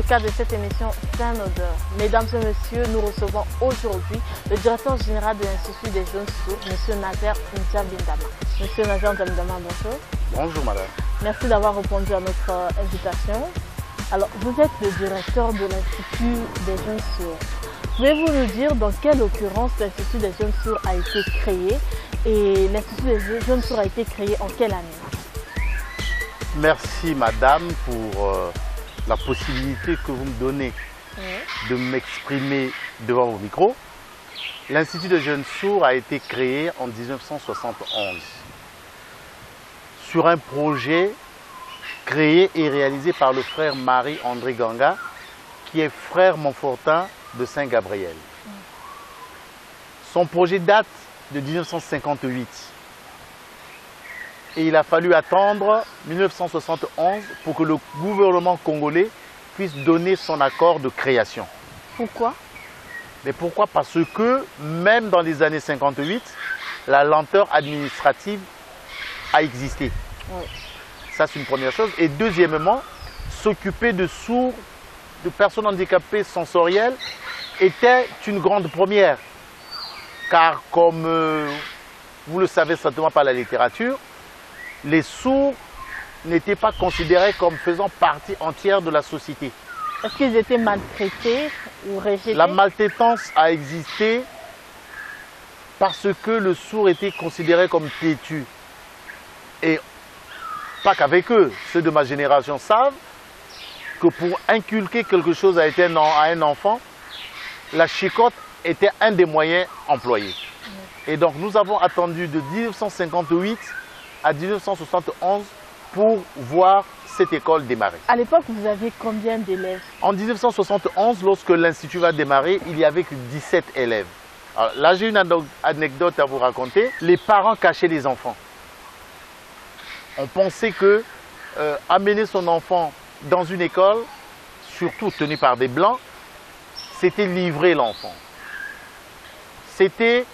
cadre de cette émission Saint Odeur. Mesdames et messieurs, nous recevons aujourd'hui le directeur général de l'Institut des jeunes sourds, M. Nazer N'Djambi-Ndama. M. Nazer N'Djambi-Ndama, bonjour. Bonjour madame. Merci d'avoir répondu à notre invitation. Alors, vous êtes le directeur de l'Institut des jeunes sourds. Pouvez-vous nous dire dans quelle occurrence l'Institut des jeunes sourds a été créé et l'Institut des jeunes sourds a été créé en quelle année? Merci madame pour la possibilité que vous me donnez de m'exprimer devant vos micros. L'Institut des jeunes sourds a été créé en 1971 sur un projet créé et réalisé par le frère Marie-André Ganga, qui est frère Montfortin de Saint-Gabriel. Son projet date de 1958 et il a fallu attendre 1971 pour que le gouvernement congolais puisse donner son accord de création. Pourquoi? Mais pourquoi? Parce que même dans les années 58, la lenteur administrative a existé. Oui. Ça, c'est une première chose. Et deuxièmement, s'occuper de sourds, de personnes handicapées sensorielles, était une grande première. Car comme vous le savez certainement par la littérature, les sourds n'étaient pas considérés comme faisant partie entière de la société. Est-ce qu'ils étaient maltraités ou rejetés? La maltraitance a existé parce que le sourd était considéré comme têtu. Et pas qu'avec eux, ceux de ma génération savent que pour inculquer quelque chose à un enfant, la chicotte était un des moyens employés. Et donc nous avons attendu de 1958 à 1971 pour voir cette école démarrer. À l'époque, vous aviez combien d'élèves? En 1971, lorsque l'Institut va démarrer, il n'y avait que 17 élèves. Alors, là, j'ai une anecdote à vous raconter. Les parents cachaient les enfants. On pensait que amener son enfant dans une école, surtout tenue par des blancs, c'était livrer l'enfant. C'était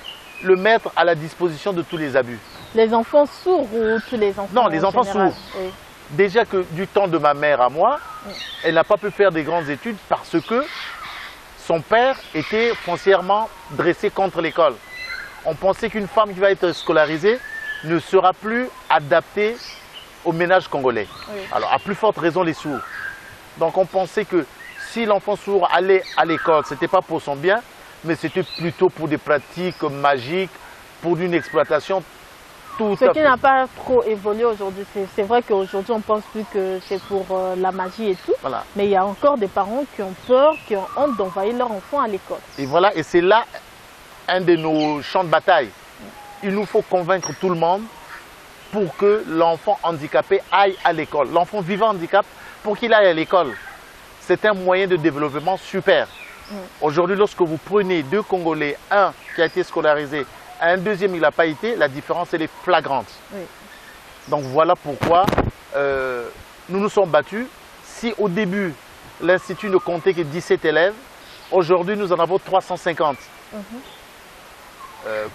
le mettre à la disposition de tous les abus. Les enfants sourds ou tous les enfants? Non, les enfants sourds. Oui. Déjà que du temps de ma mère à moi, elle n'a pas pu faire des grandes études parce que son père était foncièrement dressé contre l'école. On pensait qu'une femme qui va être scolarisée ne sera plus adaptée au ménage congolais. Oui. Alors, à plus forte raison, les sourds. Donc, on pensait que si l'enfant sourd allait à l'école, ce n'était pas pour son bien, mais c'était plutôt pour des pratiques magiques, pour une exploitation tout à fait. Ce qui n'a pas trop évolué aujourd'hui. C'est vrai qu'aujourd'hui, on ne pense plus que c'est pour la magie et tout. Voilà. Mais il y a encore des parents qui ont peur, qui ont honte d'envoyer leur enfant à l'école. Et voilà, et c'est là un de nos champs de bataille. Il nous faut convaincre tout le monde pour que l'enfant handicapé aille à l'école. L'enfant vivant handicap, pour qu'il aille à l'école, c'est un moyen de développement super. Aujourd'hui, lorsque vous prenez deux Congolais, un qui a été scolarisé, un deuxième, il n'a pas été, la différence, elle est flagrante. Oui. Donc voilà pourquoi nous nous sommes battus. Si au début, l'Institut ne comptait que 17 élèves, aujourd'hui, nous en avons 350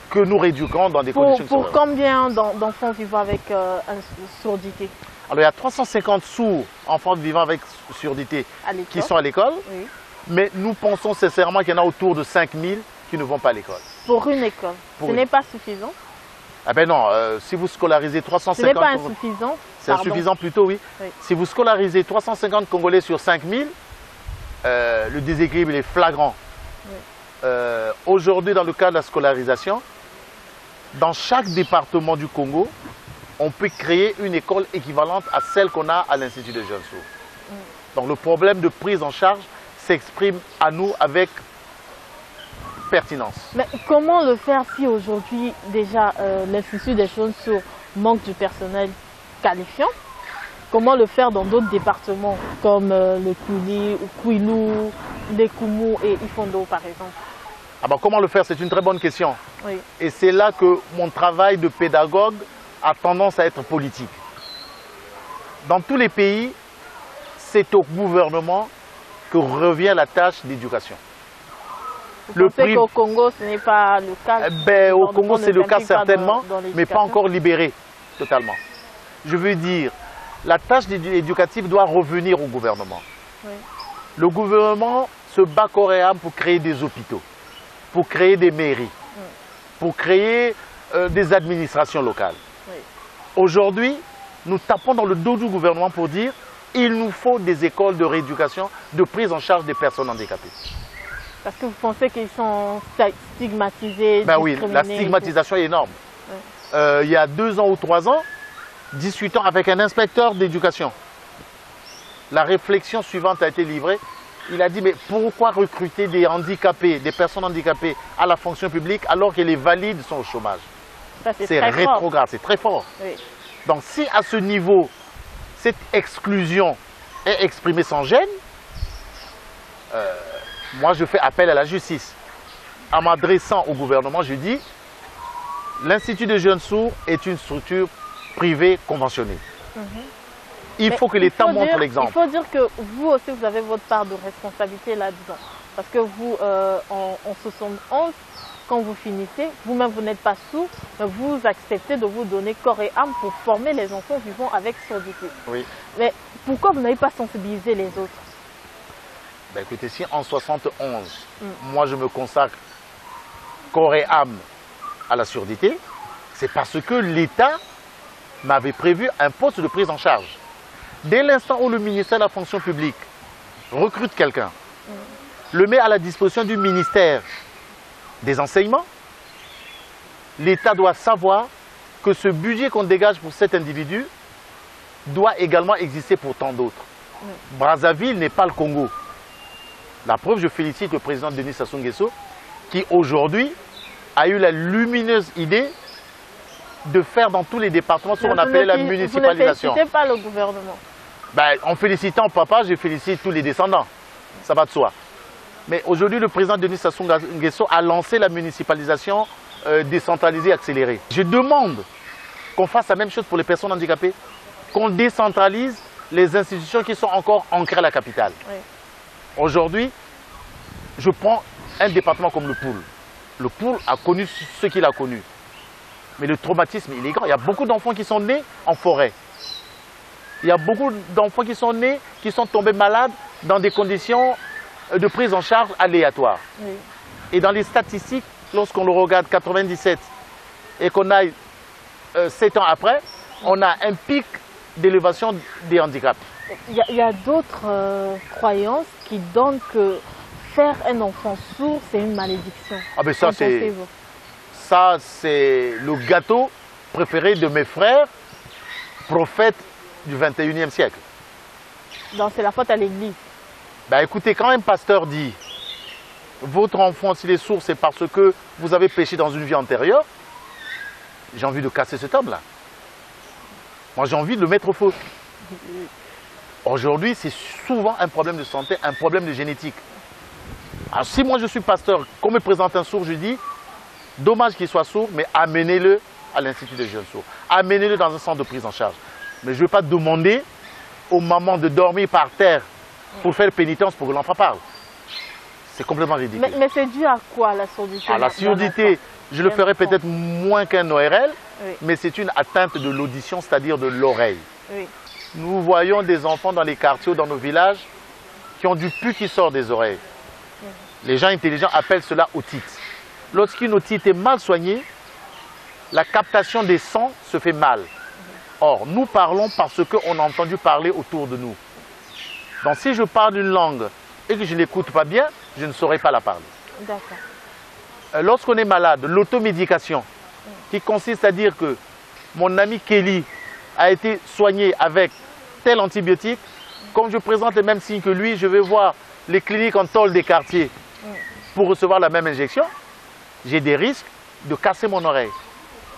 que nous réduisons dans des conditions Pour combien d'enfants vivant avec une surdité? Alors il y a 350 sourds enfants vivant avec surdité qui sont à l'école, oui. Mais nous pensons sincèrement qu'il y en a autour de 5000 qui ne vont pas à l'école. Pour une école, ce n'est pas suffisant? Ah ben non, si vous scolarisez 350... Ce n'est pas insuffisant? C'est insuffisant plutôt, oui. Si vous scolarisez 350 Congolais sur 5000, le déséquilibre est flagrant. Oui. Aujourd'hui, dans le cas de la scolarisation, dans chaque département du Congo, on peut créer une école équivalente à celle qu'on a à l'Institut des jeunes sourds. Donc le problème de prise en charge s'exprime à nous avec pertinence. Mais comment le faire si aujourd'hui déjà l'Institut des jeunes sourds manque du personnel qualifiant? Comment le faire dans d'autres départements comme le Kouli, Kouilou, les Koumou et Ifondo par exemple? Ah ben, comment le faire? C'est une très bonne question. Oui. Et c'est là que mon travail de pédagogue a tendance à être politique. Dans tous les pays, c'est au gouvernement que revient la tâche d'éducation. Vous pensez qu'au Congo, ce n'est pas le cas? Au Congo, c'est le cas certainement, mais pas encore libéré totalement. Je veux dire, la tâche éducative doit revenir au gouvernement. Oui. Le gouvernement se bat corps et âme pour créer des hôpitaux, pour créer des mairies, pour créer des administrations locales. Oui. Aujourd'hui, nous tapons dans le dos du gouvernement pour dire qu'il nous faut des écoles de rééducation, de prise en charge des personnes handicapées. Parce que vous pensez qu'ils sont stigmatisés, Ben oui, la discriminés stigmatisation est énorme. Il y a 2 ans ou 3 ans, discutant avec un inspecteur d'éducation, la réflexion suivante a été livrée. Il a dit, mais pourquoi recruter des handicapés, des personnes handicapées à la fonction publique alors que les valides sont au chômage? C'est rétrograde, c'est très fort. Oui. Donc si à ce niveau, cette exclusion est exprimée sans gêne, moi je fais appel à la justice. En m'adressant au gouvernement, je dis, l'Institut des jeunes sourds est une structure privée conventionnée. Il faut que l'État montre l'exemple. Il faut dire que vous aussi, vous avez votre part de responsabilité là-dedans. Parce que vous, en 71, quand vous finissez, vous-même, vous n'êtes pas sourd, mais vous acceptez de vous donner corps et âme pour former les enfants vivant avec surdité. Oui. Mais pourquoi vous n'avez pas sensibilisé les autres? Ben écoutez, si en 71, moi je me consacre corps et âme à la surdité, c'est parce que l'État m'avait prévu un poste de prise en charge. Dès l'instant où le ministère de la fonction publique recrute quelqu'un, le met à la disposition du ministère des enseignements, l'État doit savoir que ce budget qu'on dégage pour cet individu doit également exister pour tant d'autres. Brazzaville n'est pas le Congo. La preuve, je félicite le président Denis Sassou Nguesso qui aujourd'hui a eu la lumineuse idée de faire dans tous les départements ce qu'on appelait la municipalisation. Vous ne félicitez pas le gouvernement? Ben, en félicitant papa, je félicite tous les descendants. Ça va de soi. Mais aujourd'hui, le président Denis Sassou Nguesso a lancé la municipalisation décentralisée accélérée. Je demande qu'on fasse la même chose pour les personnes handicapées, qu'on décentralise les institutions qui sont encore ancrées à la capitale. Oui. Aujourd'hui, je prends un département comme le Poul. Le Poul a connu ce qu'il a connu. Mais le traumatisme, il est grand. Il y a beaucoup d'enfants qui sont nés en forêt. Il y a beaucoup d'enfants qui sont nés, qui sont tombés malades dans des conditions de prise en charge aléatoires. Oui. Et dans les statistiques, lorsqu'on le regarde 97 et qu'on aille 7 ans après, on a un pic d'élévation des handicaps. Il y a d'autres croyances qui donnent que faire un enfant sourd, c'est une malédiction. Ah ben ça, c'est le gâteau préféré de mes frères, prophètes du 21e siècle. Donc c'est la faute à l'Église. Ben écoutez, quand un pasteur dit votre enfant s'il est sourd, c'est parce que vous avez péché dans une vie antérieure, j'ai envie de casser cet homme-là. Moi j'ai envie de le mettre au feu. Aujourd'hui, c'est souvent un problème de santé, un problème de génétique. Alors si moi je suis pasteur, qu'on me présente un sourd, je dis, dommage qu'il soit sourd, mais amenez-le à l'Institut des jeunes sourds. Amenez-le dans un centre de prise en charge. Mais je ne vais pas demander aux mamans de dormir par terre pour faire pénitence pour que l'enfant parle. C'est complètement ridicule. Mais c'est dû à quoi la surdité? À la surdité, je le ferai peut-être moins qu'un ORL, oui. Mais c'est une atteinte de l'audition, c'est-à-dire de l'oreille. Oui. Nous voyons des enfants dans les quartiers ou dans nos villages qui ont du pus qui sort des oreilles. Les gens intelligents appellent cela otite. Lorsqu'une otite est mal soignée, la captation des sons se fait mal. Or, nous parlons parce qu'on a entendu parler autour de nous. Donc si je parle une langue et que je ne l'écoute pas bien, je ne saurais pas la parler. D'accord. Lorsqu'on est malade, l'automédication, qui consiste à dire que mon ami Kelly a été soigné avec tel antibiotique, comme je présente les mêmes signes que lui, je vais voir les cliniques en tôle des quartiers pour recevoir la même injection, j'ai des risques de casser mon oreille.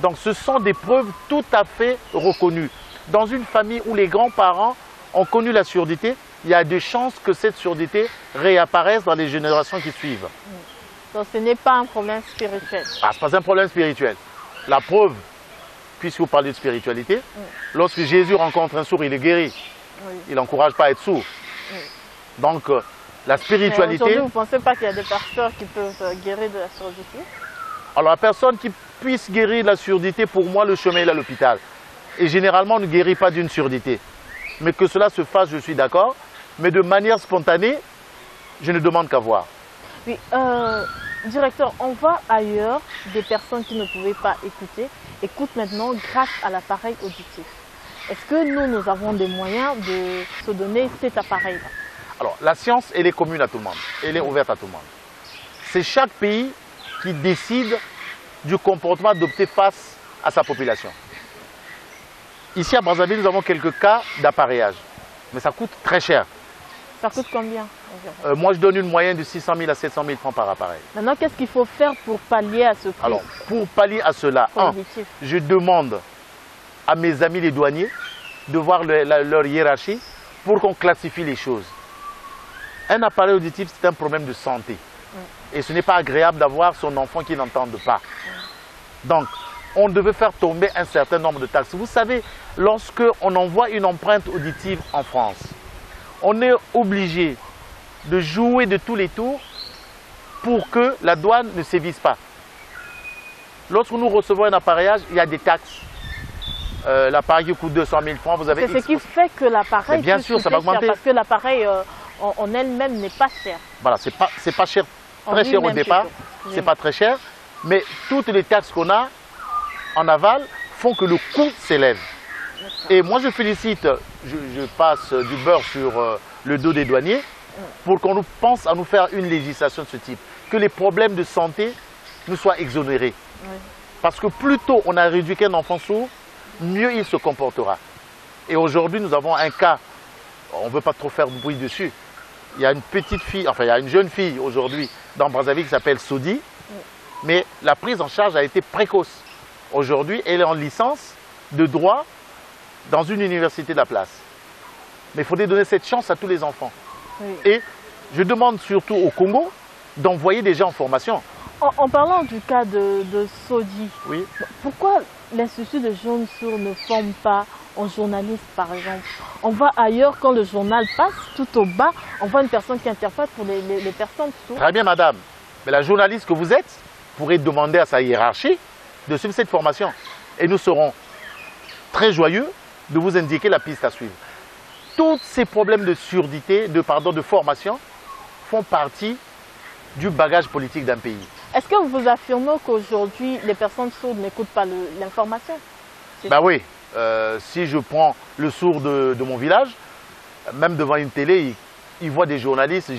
Donc ce sont des preuves tout à fait reconnues. Dans une famille où les grands-parents ont connu la surdité, il y a des chances que cette surdité réapparaisse dans les générations qui suivent. Donc ce n'est pas un problème spirituel. Ah, ce n'est pas un problème spirituel. La preuve, puisque vous parlez de spiritualité, lorsque Jésus rencontre un sourd, il est guéri. Oui. Il n'encourage pas à être sourd. Oui. Donc la spiritualité... Aujourd'hui, vous ne pensez pas qu'il y a des pasteurs qui peuvent guérir de la surdité? Alors la personne qui puisse guérir de la surdité, pour moi, le chemin est à l'hôpital. Et généralement, on ne guérit pas d'une surdité. Mais que cela se fasse, je suis d'accord. Mais de manière spontanée, Je ne demande qu'à voir. Oui, directeur, on voit ailleurs des personnes qui ne pouvaient pas écouter, écoutent maintenant grâce à l'appareil auditif. Est-ce que nous avons des moyens de se donner cet appareil-là? Alors, la science, elle est commune à tout le monde. Elle est ouverte à tout le monde. C'est chaque pays qui décide du comportement adopté face à sa population. Ici à Brazzaville, nous avons quelques cas d'appareillage. Mais ça coûte très cher. Ça coûte combien environ? Moi, je donne une moyenne de 600 000 à 700 000 francs par appareil. Maintenant, qu'est-ce qu'il faut faire pour pallier à ce prix? Alors, pour pallier à cela, je demande à mes amis les douaniers de voir leur hiérarchie pour qu'on classifie les choses. Un appareil auditif, c'est un problème de santé. Et ce n'est pas agréable d'avoir son enfant qui n'entend pas. Donc, on devait faire tomber un certain nombre de taxes. Vous savez, lorsque on envoie une empreinte auditive en France, on est obligé de jouer de tous les tours pour que la douane ne sévisse pas. Lorsque nous recevons un appareillage, il y a des taxes. L'appareil qui coûte 200 000 francs, vous avez... C'est ce qui fait que l'appareil... Bien sûr, ça va augmenter. Parce que l'appareil en elle-même n'est pas cher. Voilà, c'est pas cher, très cher au départ. C'est pas très cher. Mais toutes les taxes qu'on a en aval font que le coût s'élève. Et moi, je félicite, je passe du beurre sur le dos des douaniers pour qu'on pense à nous faire une législation de ce type. Que les problèmes de santé nous soient exonérés. Parce que plus tôt on a réduit qu'un enfant sourd, mieux il se comportera. Et aujourd'hui, nous avons un cas, on ne veut pas trop faire de bruit dessus. Il y a une petite fille, enfin il y a une jeune fille aujourd'hui dans Brazzaville qui s'appelle Sodi, mais la prise en charge a été précoce. Aujourd'hui, elle est en licence de droit dans une université de la place. Mais il faudrait donner cette chance à tous les enfants. Et je demande surtout au Congo d'envoyer des gens en formation. En parlant du cas de Sodi, pourquoi l'Institut des jeunes sourds ne forme pas en journaliste, par exemple? On voit ailleurs, quand le journal passe, tout au bas, on voit une personne qui interprète pour les personnes sourdes. Très bien, madame. Mais la journaliste que vous êtes pourrait demander à sa hiérarchie de suivre cette formation. Et nous serons très joyeux de vous indiquer la piste à suivre. Tous ces problèmes de surdité, de formation, font partie du bagage politique d'un pays. Est-ce que vous affirmez qu'aujourd'hui, les personnes sourdes n'écoutent pas l'information? Ben oui. Si je prends le sourd de mon village, même devant une télé, il voit des journalistes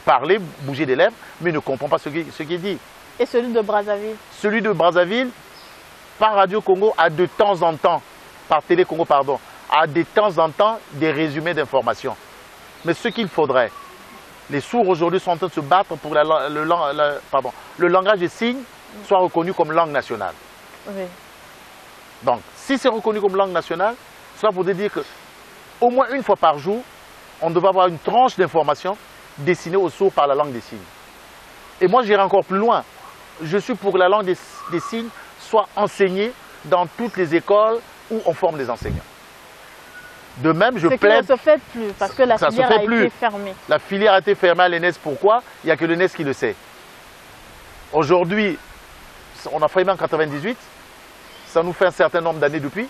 parler, bouger des lèvres, mais il ne comprend pas ce qui est dit. Et celui de Brazzaville? Celui de Brazzaville, par Radio Congo, a de temps en temps, par Télé Congo, pardon, a de temps en temps des résumés d'informations. Mais ce qu'il faudrait, les sourds aujourd'hui sont en train de se battre pour le langage des signes soit reconnu comme langue nationale. Donc, si c'est reconnu comme langue nationale, cela voudrait dire qu'au moins une fois par jour, on devrait avoir une tranche d'information dessinée aux sourds par la langue des signes. Et moi, j'irai encore plus loin. Je suis pour que la langue des signes soit enseignée dans toutes les écoles où on forme des enseignants. De même, je plaide... Ça ne se fait plus, parce que la filière a été fermée. La filière a été fermée à l'ENES. Pourquoi? Il n'y a que l'ENES qui le sait. Aujourd'hui, on a fermé en 98. Ça nous fait un certain nombre d'années depuis.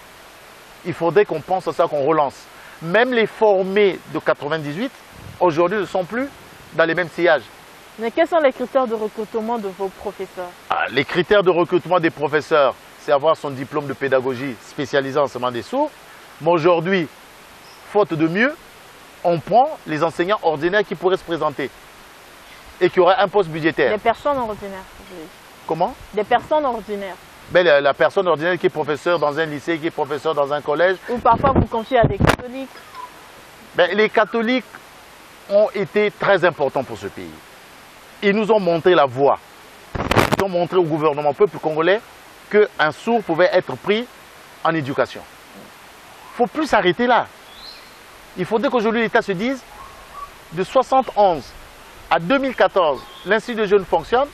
Il faudrait qu'on pense à ça, qu'on relance. Même les formés de 98, aujourd'hui, ne sont plus dans les mêmes sillages. Mais quels sont les critères de recrutement de vos professeurs? Les critères de recrutement des professeurs, c'est avoir son diplôme de pédagogie spécialisé en enseignement des sourds. Mais aujourd'hui, faute de mieux, on prend les enseignants ordinaires qui pourraient se présenter et qui auraient un poste budgétaire. Des personnes ordinaires. Comment? Des personnes ordinaires. Ben, la personne ordinaire qui est professeur dans un lycée, qui est professeur dans un collège. Ou parfois vous confiez à des catholiques. Ben, les catholiques ont été très importants pour ce pays. Ils nous ont montré la voie. Ils ont montré au gouvernement, au peuple congolais, qu'un sourd pouvait être pris en éducation. Il ne faut plus s'arrêter là. Il faudrait qu'aujourd'hui l'État se dise, de 71 à 2014, l'Institut des jeunes fonctionne,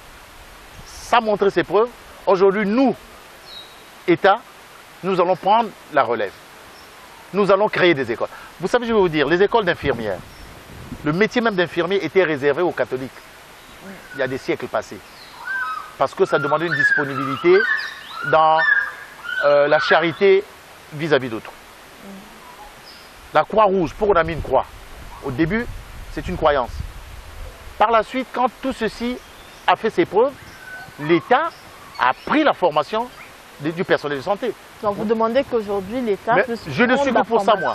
ça a montré ses preuves. Aujourd'hui, nous, État, nous allons prendre la relève. Nous allons créer des écoles. Vous savez, je vais vous dire, les écoles d'infirmières, le métier même d'infirmier était réservé aux catholiques. Il y a des siècles passés. Parce que ça demandait une disponibilité dans la charité vis-à-vis d'autrui. La Croix-Rouge, pourquoi on a mis une croix? Au début, c'est une croyance. Par la suite, quand tout ceci a fait ses preuves, l'État a pris la formation du personnel de santé. Donc vous demandez qu'aujourd'hui l'État puisse je ne suis que pour ça, moi.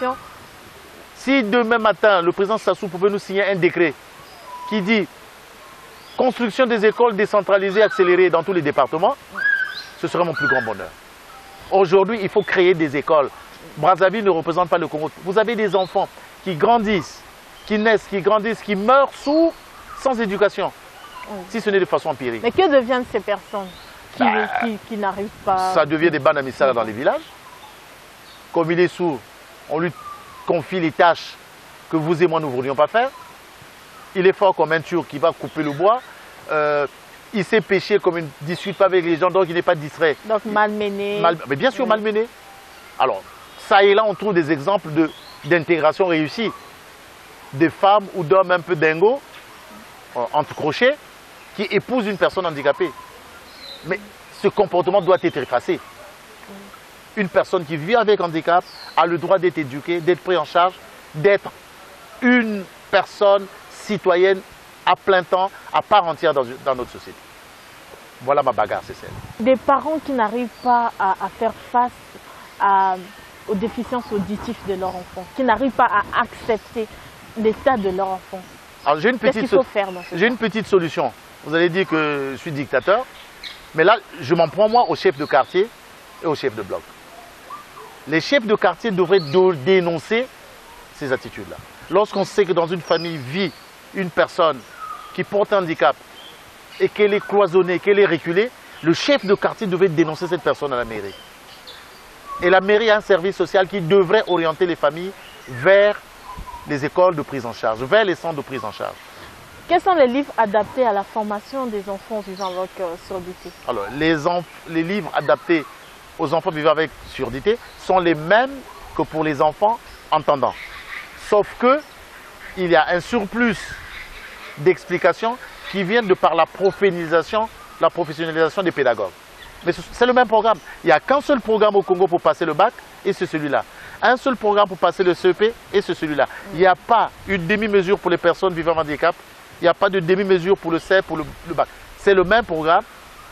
Si demain matin, le président Sassou pouvait nous signer un décret qui dit construction des écoles décentralisées accélérées dans tous les départements, ce serait mon plus grand bonheur. Aujourd'hui, il faut créer des écoles. Brazzaville ne représente pas le Congo. Vous avez des enfants qui grandissent, qui naissent, qui grandissent, qui meurent sans éducation, si ce n'est de façon empirique. Mais que deviennent ces personnes qui n'arrivent pas... Ça devient des banamissaires dans les villages. Comme il est sourd, on lui confie les tâches que vous et moi nous ne voudrions pas faire. Il est fort comme un Turc qui va couper le bois. Il sait pêcher comme il ne discute pas avec les gens, donc il n'est pas distrait. Donc malmené. Mais bien sûr, malmené. Alors, ça et là, on trouve des exemples d'intégration réussie. Des femmes ou d'hommes un peu dingos, entre crochets, qui épousent une personne handicapée. Mais ce comportement doit être effacé. Une personne qui vit avec handicap a le droit d'être éduquée, d'être prise en charge, d'être une personne citoyenne à plein temps, à part entière dans notre société. Voilà ma bagarre, c'est celle. Des parents qui n'arrivent pas à faire face aux déficiences auditives de leur enfant, qui n'arrivent pas à accepter l'état de leur enfant. Alors j'ai une petite solution. Vous allez dire que je suis dictateur, mais là, je m'en prends moi aux chefs de quartier et aux chefs de bloc. Les chefs de quartier devraient dénoncer ces attitudes-là. Lorsqu'on sait que dans une famille vit une personne qui porte un handicap et qu'elle est cloisonnée, qu'elle est reculée, le chef de quartier devait dénoncer cette personne à la mairie. Et la mairie a un service social qui devrait orienter les familles vers les écoles de prise en charge, vers les centres de prise en charge. Quels sont les livres adaptés à la formation des enfants vivant avec surdité? Alors, les livres adaptés aux enfants vivant avec surdité sont les mêmes que pour les enfants entendants. Sauf que il y a un surplus d'explications qui viennent de par la professionnalisation des pédagogues. Mais c'est le même programme. Il n'y a qu'un seul programme au Congo pour passer le bac et c'est celui-là. Un seul programme pour passer le CEP et c'est celui-là. Il n'y a pas une demi-mesure pour les personnes vivant avec handicap. Il n'y a pas de demi-mesure pour le CEP, pour le bac. C'est le même programme,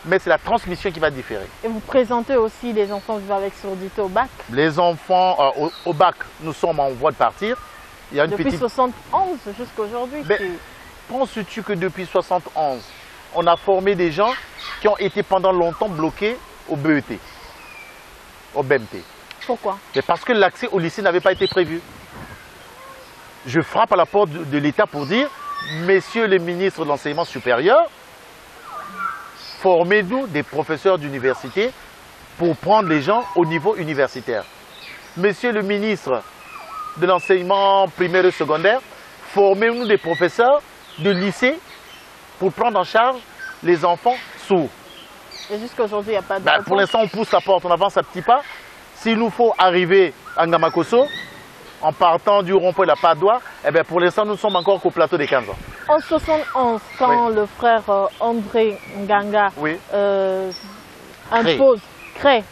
mais c'est la transmission qui va différer. Et vous présentez aussi les enfants vivant avec surdité au bac? Les enfants au bac, nous sommes en voie de partir. Il y a depuis 71 jusqu'à aujourd'hui. Penses-tu que depuis 71, on a formé des gens qui ont été pendant longtemps bloqués au BET, au BMT? Pourquoi? C'est parce que l'accès au lycée n'avait pas été prévu. Je frappe à la porte de l'État pour dire, messieurs les ministres de l'enseignement supérieur, formez-nous des professeurs d'université pour prendre les gens au niveau universitaire. Monsieur le ministre de l'enseignement primaire et secondaire, formez-nous des professeurs de lycée pour prendre en charge les enfants sourds. Et jusqu'à aujourd'hui, il n'y a pas de... Pour l'instant, on pousse la porte, on avance à petits pas. S'il nous faut arriver à Ngamakoso, en partant du rond-point de la Padoua, pour l'instant, nous sommes encore qu'au plateau des 15 ans. En 71, quand le frère André Nganga crée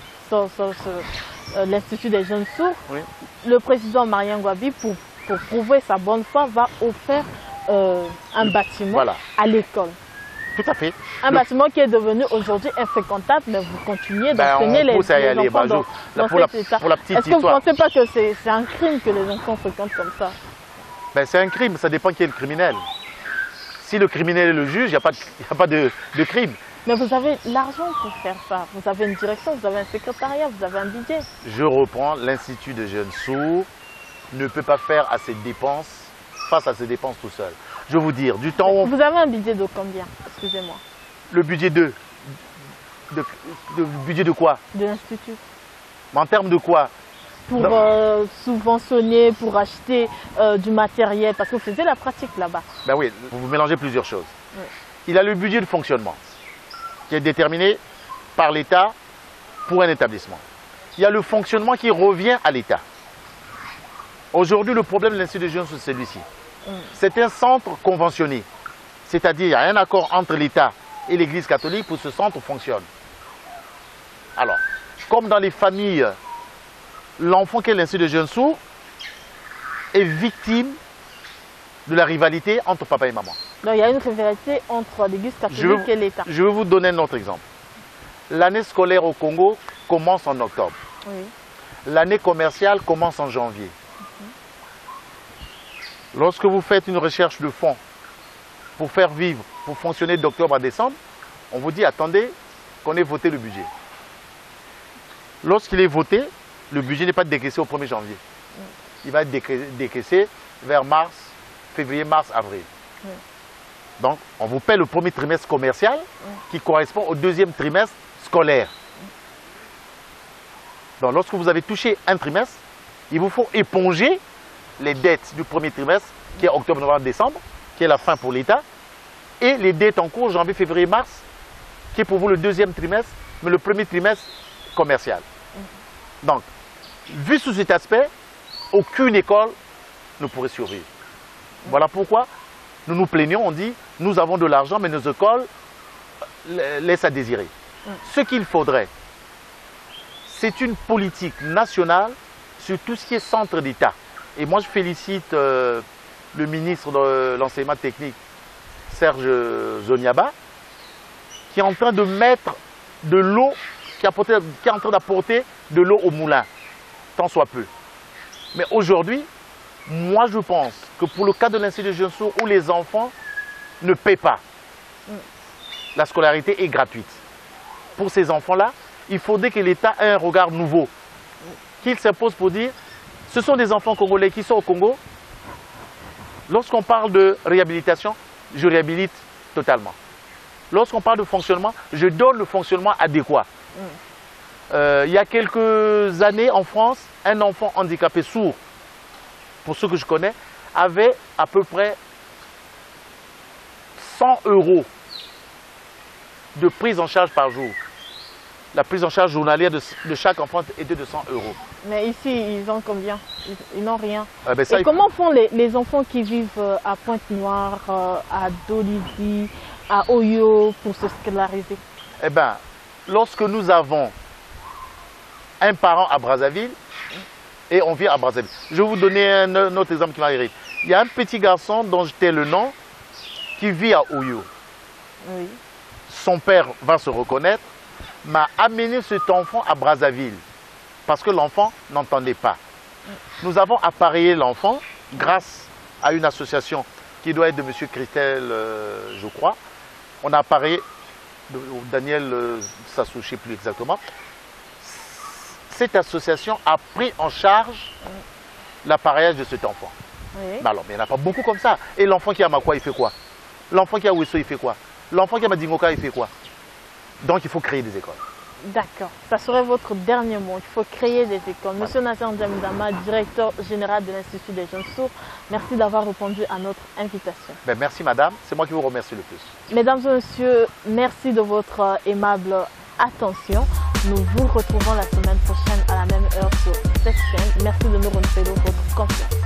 l'Institut des jeunes sourds, le président Marien Ngouabi, pour prouver sa bonne foi, va offrir un bâtiment à l'école. Tout à fait. Un bâtiment qui est devenu aujourd'hui infréquentable, mais vous continuez d'enseigner les enfants dans cet état. Est-ce que vous ne pensez pas que c'est un crime que les enfants fréquentent comme ça? C'est un crime, ça dépend qui est le criminel. Si le criminel est le juge, il n'y a pas de crime. Mais vous avez l'argent pour faire ça. Vous avez une direction, vous avez un secrétariat, vous avez un budget. Je reprends, l'Institut des jeunes sourds ne peut pas faire face à ses dépenses tout seul. Je vais vous dire, du temps où... Vous avez un budget de combien? Excusez-moi. Le budget de quoi? De l'Institut. En termes de quoi? Pour subventionner, pour acheter du matériel, parce que vous faisiez la pratique là-bas. Ben oui, vous mélangez plusieurs choses. Oui. Il a le budget de fonctionnement, qui est déterminé par l'État pour un établissement. Il y a le fonctionnement qui revient à l'État. Aujourd'hui, le problème de l'Institut des jeunes, c'est celui-ci. C'est un centre conventionné. C'est-à-dire qu'il y a un accord entre l'État et l'Église catholique pour que ce centre fonctionne. Alors, comme dans les familles, l'enfant qui est l'Institut des jeunes sourds est victime de la rivalité entre papa et maman. Donc il y a une rivalité entre l'Église catholique et l'État. Je vais vous donner un autre exemple. L'année scolaire au Congo commence en octobre. Oui. L'année commerciale commence en janvier. Lorsque vous faites une recherche de fonds pour faire vivre, pour fonctionner d'octobre à décembre, on vous dit attendez qu'on ait voté le budget. Lorsqu'il est voté, le budget n'est pas décaissé au 1er janvier. Il va être décaissé vers mars, février, mars, avril. Donc, on vous paie le premier trimestre commercial qui correspond au deuxième trimestre scolaire. Donc, lorsque vous avez touché un trimestre, il vous faut éponger les dettes du premier trimestre, qui est octobre, novembre, décembre, qui est la fin pour l'État, et les dettes en cours, janvier, février, mars, qui est pour vous le deuxième trimestre, mais le premier trimestre commercial. Donc, vu sous cet aspect, aucune école ne pourrait survivre. Voilà pourquoi nous nous plaignons, on dit, nous avons de l'argent, mais nos écoles laissent à désirer. Ce qu'il faudrait, c'est une politique nationale sur tout ce qui est centre d'État. Et moi, je félicite le ministre de l'enseignement technique, Serge Zoniaba, qui est en train de mettre de l'eau, qui est en train d'apporter de l'eau au moulin, tant soit peu. Mais aujourd'hui, moi je pense que pour le cas de l'Institut des jeunes sourds où les enfants ne paient pas, la scolarité est gratuite. Pour ces enfants-là, il faudrait que l'État ait un regard nouveau, qu'il s'impose pour dire, ce sont des enfants congolais qui sont au Congo. Lorsqu'on parle de réhabilitation, je réhabilite totalement. Lorsqu'on parle de fonctionnement, je donne le fonctionnement adéquat. Il y a quelques années en France, un enfant handicapé sourd, pour ceux que je connais, avait à peu près 100 € de prise en charge par jour. La prise en charge journalière de chaque enfant était de 100 €. Mais ici, ils ont combien? Ils n'ont rien. Ça, et comment font les enfants qui vivent à Pointe-Noire, à Dolisie, à Oyo pour se scolariser? Eh bien, lorsque nous avons un parent à Brazzaville et on vient à Brazzaville. Je vais vous donner un autre exemple qui m'arrive. Il y a un petit garçon dont je tais le nom qui vit à Oyo. Oui. Son père va se reconnaître, m'a amené cet enfant à Brazzaville parce que l'enfant n'entendait pas. Nous avons appareillé l'enfant grâce à une association qui doit être de M. Christel, je crois. On a appareillé, Daniel Sassou, je ne sais plus exactement. Cette association a pris en charge l'appareillage de cet enfant. Oui. Mais alors, mais il n'y en a pas beaucoup comme ça. Et l'enfant qui est à Makwa, il fait quoi? L'enfant qui est à Ouesso, il fait quoi? L'enfant qui est à Madingoka, il fait quoi? Donc il faut créer des écoles. D'accord. Ça serait votre dernier mot. Il faut créer des écoles. Monsieur Nasser Ndjamidama, directeur général de l'Institut des jeunes sourds, merci d'avoir répondu à notre invitation. Ben, merci madame, c'est moi qui vous remercie le plus. Mesdames et messieurs, merci de votre aimable attention. Nous vous retrouvons la semaine prochaine à la même heure sur cette chaîne. Merci de nous renouveler votre confiance.